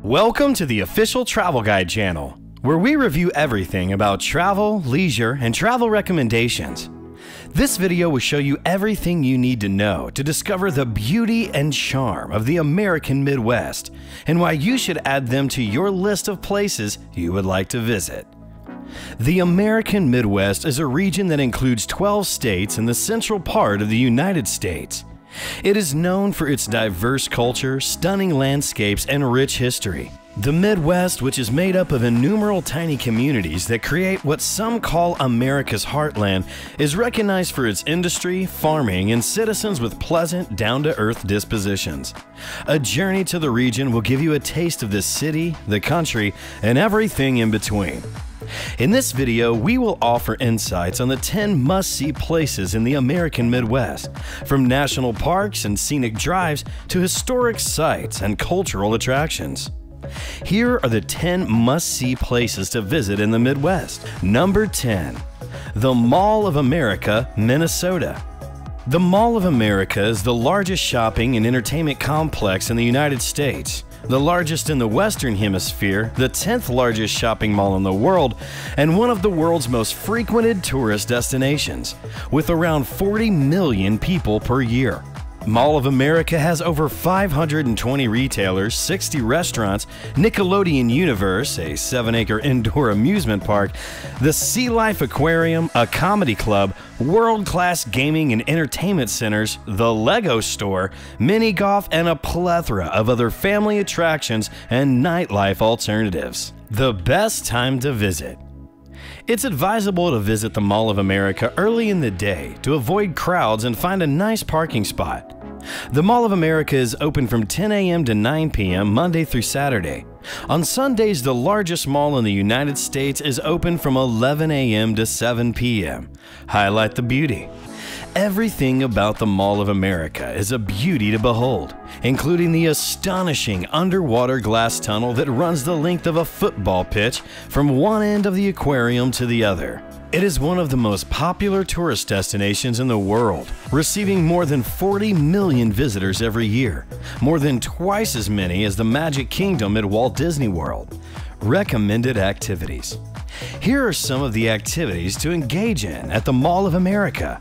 Welcome to the official Travel Guide channel, where we review everything about travel, leisure, and travel recommendations. This video will show you everything you need to know to discover the beauty and charm of the American Midwest and why you should add them to your list of places you would like to visit. The American Midwest is a region that includes 12 states in the central part of the United States. It is known for its diverse culture, stunning landscapes, and rich history. The Midwest, which is made up of innumerable tiny communities that create what some call America's heartland, is recognized for its industry, farming, and citizens with pleasant, down-to-earth dispositions. A journey to the region will give you a taste of the city, the country, and everything in between. In this video, we will offer insights on the 10 must-see places in the American Midwest, from national parks and scenic drives to historic sites and cultural attractions. Here are the 10 must-see places to visit in the Midwest. Number 10. The Mall of America, Minnesota. The Mall of America is the largest shopping and entertainment complex in the United States, the largest in the Western Hemisphere, the 10th largest shopping mall in the world, and one of the world's most frequented tourist destinations, with around 40 million people per year. Mall of America has over 520 retailers, 60 restaurants, Nickelodeon Universe, a 7-acre indoor amusement park, the Sea Life Aquarium, a comedy club, world-class gaming and entertainment centers, the Lego store, mini golf, and a plethora of other family attractions and nightlife alternatives. The best time to visit. It's advisable to visit the Mall of America early in the day to avoid crowds and find a nice parking spot. The Mall of America is open from 10 a.m. to 9 p.m. Monday through Saturday. On Sundays, the largest mall in the United States is open from 11 a.m. to 7 p.m. Highlight the beauty. Everything about the Mall of America is a beauty to behold, including the astonishing underwater glass tunnel that runs the length of a football pitch from one end of the aquarium to the other. It is one of the most popular tourist destinations in the world, receiving more than 40 million visitors every year, more than twice as many as the Magic Kingdom at Walt Disney World. Recommended activities. Here are some of the activities to engage in at the Mall of America.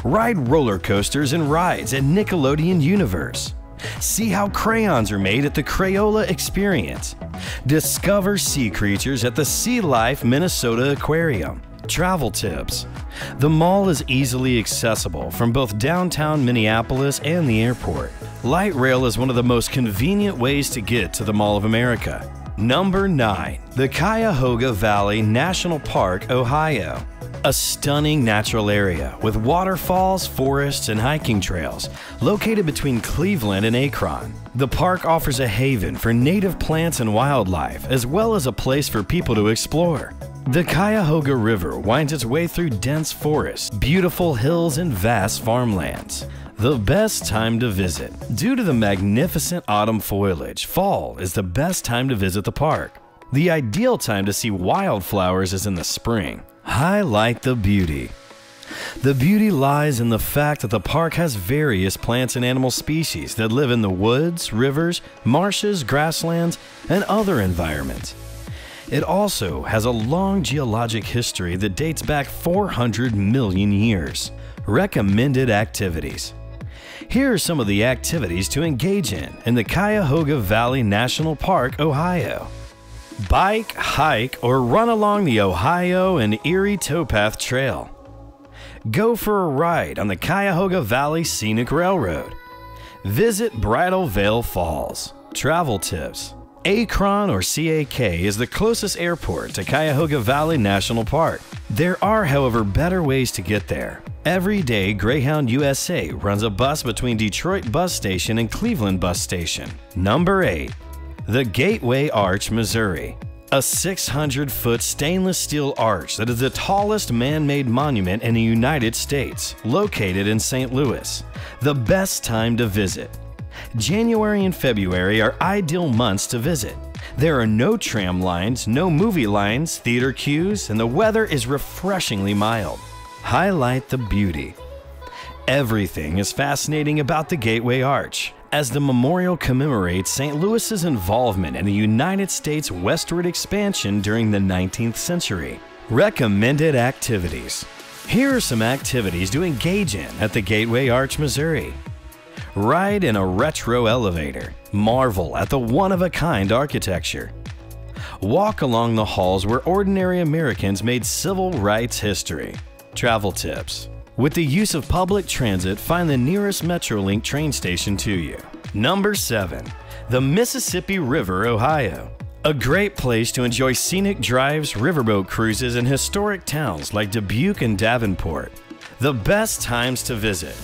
Ride roller coasters and rides at Nickelodeon Universe. See how crayons are made at the Crayola Experience. Discover sea creatures at the Sea Life Minnesota Aquarium. Travel tips. The mall is easily accessible from both downtown Minneapolis and the airport. Light rail is one of the most convenient ways to get to the Mall of America. Number 9. The Cuyahoga Valley National Park, Ohio. A stunning natural area with waterfalls, forests, and hiking trails located between Cleveland and Akron. The park offers a haven for native plants and wildlife, as well as a place for people to explore. The Cuyahoga River winds its way through dense forests, beautiful hills, and vast farmlands. The best time to visit. Due to the magnificent autumn foliage, fall is the best time to visit the park. The ideal time to see wildflowers is in the spring. Highlight the beauty. The beauty lies in the fact that the park has various plants and animal species that live in the woods, rivers, marshes, grasslands, and other environments. It also has a long geologic history that dates back 400 million years. Recommended activities. Here are some of the activities to engage in the Cuyahoga Valley National Park, Ohio. Bike, hike, or run along the Ohio and Erie Towpath Trail. Go for a ride on the Cuyahoga Valley Scenic Railroad. Visit Bridal Veil Falls. Travel tips. Akron or CAK is the closest airport to Cuyahoga Valley National Park. There are, however, better ways to get there. Every day, Greyhound USA runs a bus between Detroit Bus Station and Cleveland Bus Station. Number 8. The Gateway Arch, Missouri. A 600-foot stainless steel arch that is the tallest man-made monument in the United States, located in St. Louis. The best time to visit. January and February are ideal months to visit. There are no tram lines, no movie lines, theater queues, and the weather is refreshingly mild. Highlight the beauty. Everything is fascinating about the Gateway Arch. as the memorial commemorates St. Louis's involvement in the United States westward expansion during the 19th century. Recommended activities. Here are some activities to engage in at the Gateway Arch, Missouri. Ride in a retro elevator. Marvel at the one-of-a-kind architecture. Walk along the halls where ordinary Americans made civil rights history. Travel tips. With the use of public transit, find the nearest Metrolink train station to you. Number 7. The Mississippi River, Ohio. A great place to enjoy scenic drives, riverboat cruises, and historic towns like Dubuque and Davenport. The best times to visit.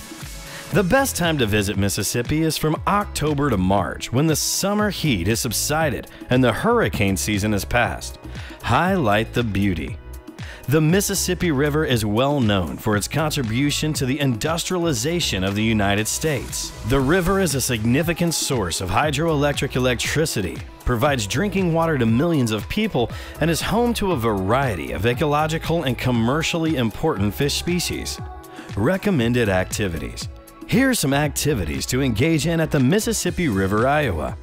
The best time to visit Mississippi is from October to March, when the summer heat has subsided and the hurricane season has passed. Highlight the beauty. The Mississippi River is well known for its contribution to the industrialization of the United States. The river is a significant source of hydroelectric electricity, provides drinking water to millions of people, and is home to a variety of ecological and commercially important fish species. Recommended activities. Here are some activities to engage in at the Mississippi River, Iowa.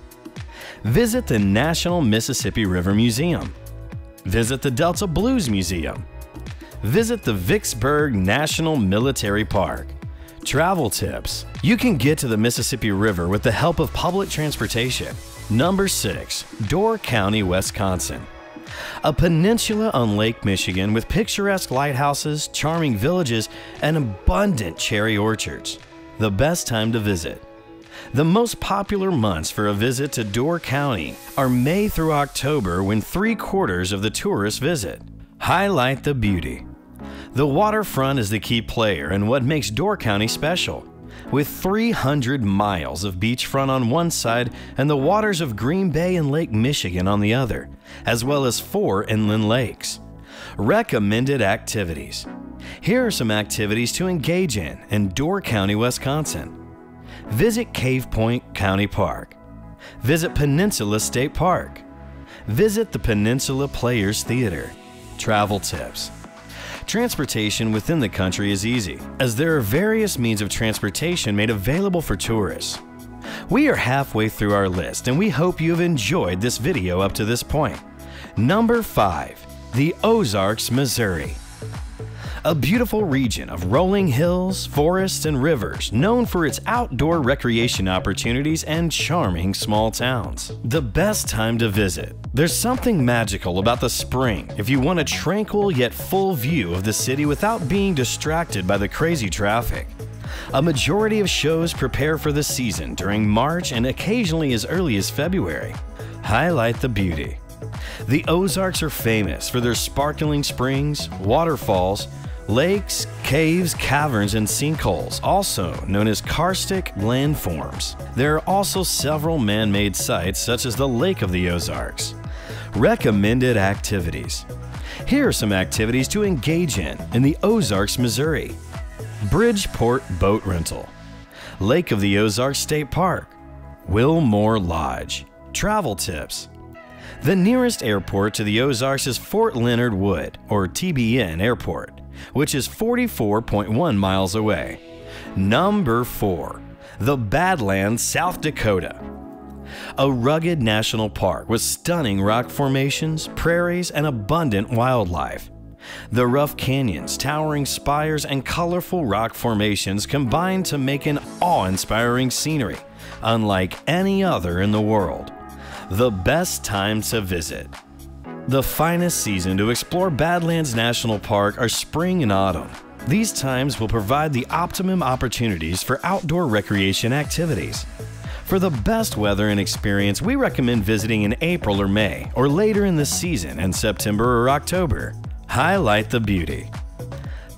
Visit the National Mississippi River Museum. Visit the Delta Blues Museum. Visit the Vicksburg National Military Park. Travel tips. You can get to the Mississippi River with the help of public transportation. Number 6. Door County, Wisconsin. A peninsula on Lake Michigan with picturesque lighthouses, charming villages, and abundant cherry orchards. The best time to visit. The most popular months for a visit to Door County are May through October, when 3/4 of the tourists visit. Highlight the beauty. The waterfront is the key player in what makes Door County special. With 300 miles of beachfront on one side and the waters of Green Bay and Lake Michigan on the other, as well as 4 inland lakes. Recommended activities. Here are some activities to engage in Door County, Wisconsin. Visit Cave Point County Park. Visit Peninsula State Park. Visit the Peninsula Players Theater. Travel tips. Transportation within the country is easy, as there are various means of transportation made available for tourists. We are halfway through our list, and we hope you have enjoyed this video up to this point. Number 5. The Ozarks, Missouri. A beautiful region of rolling hills, forests, and rivers, known for its outdoor recreation opportunities and charming small towns. The best time to visit. There's something magical about the spring if you want a tranquil yet full view of the city without being distracted by the crazy traffic. A majority of shows prepare for the season during March and occasionally as early as February. Highlight the beauty. The Ozarks are famous for their sparkling springs, waterfalls, lakes, caves, caverns, and sinkholes, also known as karstic landforms. There are also several man-made sites such as the Lake of the Ozarks. Recommended activities. Here are some activities to engage in the Ozarks, Missouri. Bridgeport Boat Rental. Lake of the Ozarks State Park. Wilmore Lodge. Travel tips. The nearest airport to the Ozarks is Fort Leonard Wood, or TBN Airport, which is 44.1 miles away. Number 4. The Badlands, South Dakota. A rugged national park with stunning rock formations, prairies, and abundant wildlife. The rough canyons, towering spires, and colorful rock formations combine to make an awe-inspiring scenery, unlike any other in the world. The best time to visit. The finest season to explore Badlands National Park are spring and autumn. These times will provide the optimum opportunities for outdoor recreation activities. For the best weather and experience, we recommend visiting in April or May, or later in the season in September or October. Highlight the beauty.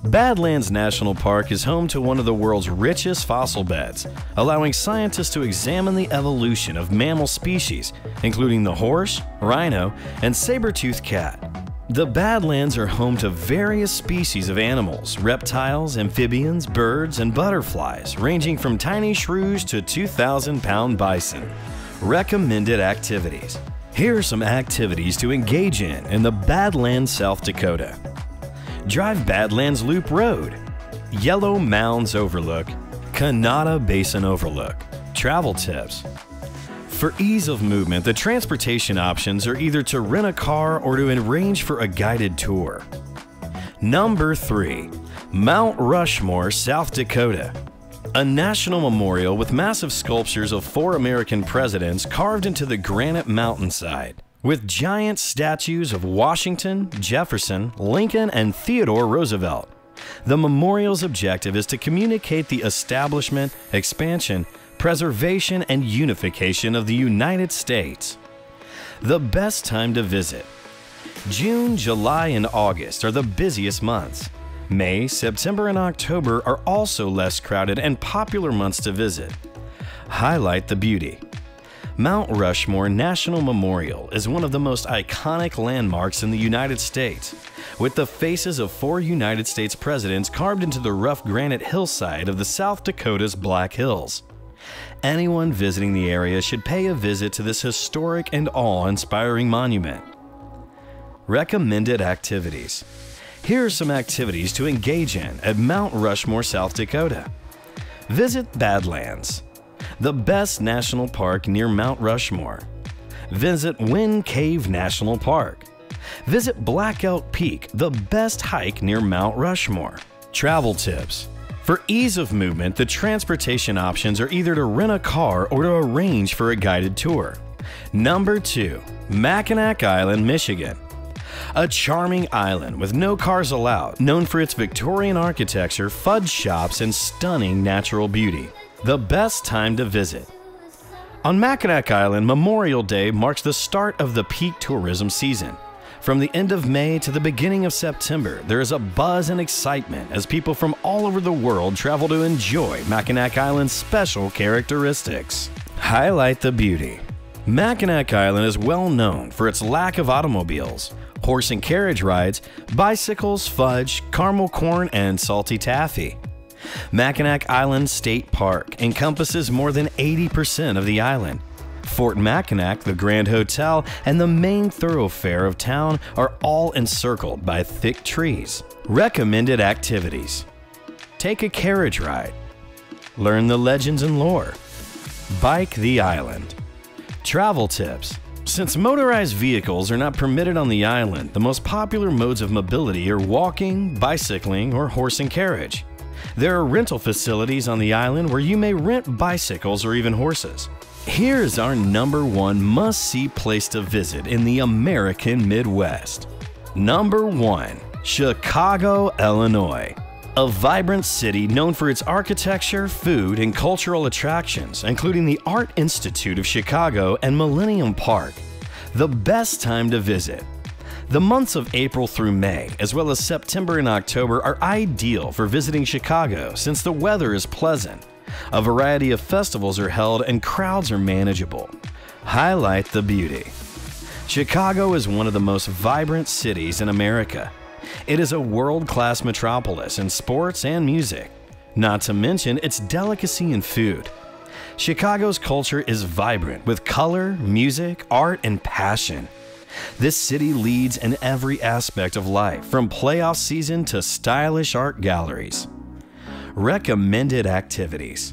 Badlands National Park is home to one of the world's richest fossil beds, allowing scientists to examine the evolution of mammal species, including the horse, rhino, and saber-toothed cat. The Badlands are home to various species of animals, reptiles, amphibians, birds, and butterflies, ranging from tiny shrews to 2,000-pound bison. Recommended activities. Here are some activities to engage in the Badlands, South Dakota. Drive Badlands Loop Road. Yellow Mounds Overlook. Conata Basin Overlook. Travel tips. For ease of movement, the transportation options are either to rent a car or to arrange for a guided tour. Number 3. Mount Rushmore, South Dakota. A national memorial with massive sculptures of 4 American presidents carved into the granite mountainside, with giant statues of Washington, Jefferson, Lincoln, and Theodore Roosevelt. The memorial's objective is to communicate the establishment, expansion, preservation, and unification of the United States. The best time to visit. June, July, and August are the busiest months. May, September, and October are also less crowded and popular months to visit. Highlight the beauty. Mount Rushmore National Memorial is one of the most iconic landmarks in the United States, with the faces of 4 United States presidents carved into the rough granite hillside of the South Dakota's Black Hills. Anyone visiting the area should pay a visit to this historic and awe-inspiring monument. Recommended activities. Here are some activities to engage in at Mount Rushmore, South Dakota. Visit Badlands, the best national park near Mount Rushmore. Visit Wind Cave National Park. Visit Black Elk Peak, the best hike near Mount Rushmore. Travel tips. For ease of movement, the transportation options are either to rent a car or to arrange for a guided tour. Number 2. Mackinac Island, Michigan. A charming island with no cars allowed, known for its Victorian architecture, fudge shops, and stunning natural beauty. The best time to visit. On Mackinac Island, Memorial Day marks the start of the peak tourism season. From the end of May to the beginning of September, there is a buzz and excitement as people from all over the world travel to enjoy Mackinac Island's special characteristics. Highlight the beauty. Mackinac Island is well known for its lack of automobiles, horse and carriage rides, bicycles, fudge, caramel corn, and salty taffy. Mackinac Island State Park encompasses more than 80% of the island. Fort Mackinac, the Grand Hotel, and the main thoroughfare of town are all encircled by thick trees. Recommended activities. Take a carriage ride. Learn the legends and lore. Bike the island. Travel tips. Since motorized vehicles are not permitted on the island, the most popular modes of mobility are walking, bicycling, or horse and carriage. There are rental facilities on the island where you may rent bicycles or even horses. Here's our number 1 must-see place to visit in the American Midwest. Number 1. Chicago, Illinois. A vibrant city known for its architecture, food, and cultural attractions, including the Art Institute of Chicago and Millennium Park. The best time to visit. The months of April through May, as well as September and October, are ideal for visiting Chicago since the weather is pleasant. A variety of festivals are held and crowds are manageable. Highlight the beauty. Chicago is one of the most vibrant cities in America. It is a world-class metropolis in sports and music, not to mention its delicacy in food. Chicago's culture is vibrant with color, music, art, and passion. This city leads in every aspect of life, from playoff season to stylish art galleries. Recommended activities.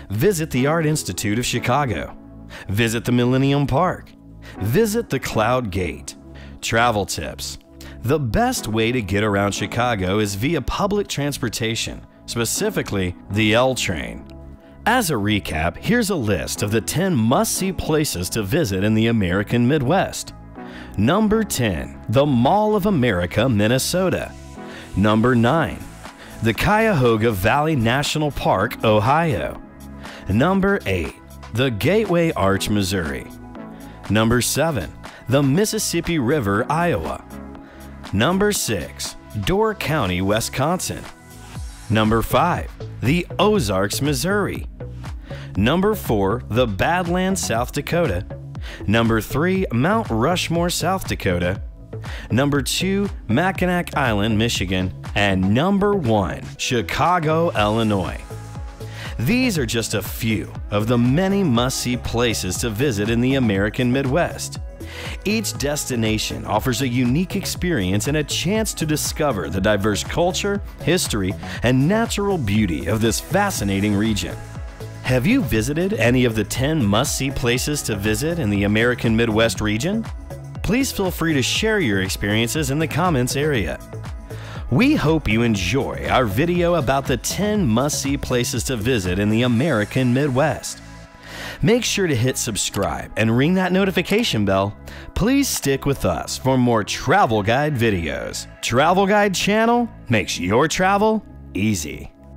Visit the Art Institute of Chicago. Visit the Millennium Park. Visit the Cloud Gate. Travel tips. The best way to get around Chicago is via public transportation, specifically the L train. As a recap, here's a list of the 10 must-see places to visit in the American Midwest. Number 10. The Mall of America, Minnesota. Number 9. The Cuyahoga Valley National Park, Ohio. Number 8. The Gateway Arch, Missouri. Number 7. The Mississippi River, Iowa. Number 6. Door County, Wisconsin. Number 5. The Ozarks, Missouri. Number 4. The Badlands, South Dakota. Number 3. Mount Rushmore, South Dakota. Number 2. Mackinac Island, Michigan. And number 1. Chicago, Illinois. These are just a few of the many must-see places to visit in the American Midwest. Each destination offers a unique experience and a chance to discover the diverse culture, history, and natural beauty of this fascinating region. Have you visited any of the 10 must-see places to visit in the American Midwest region? Please feel free to share your experiences in the comments area. We hope you enjoy our video about the 10 must-see places to visit in the American Midwest. Make sure to hit subscribe and ring that notification bell. Please stick with us for more travel guide videos. Travel Guide channel makes your travel easy.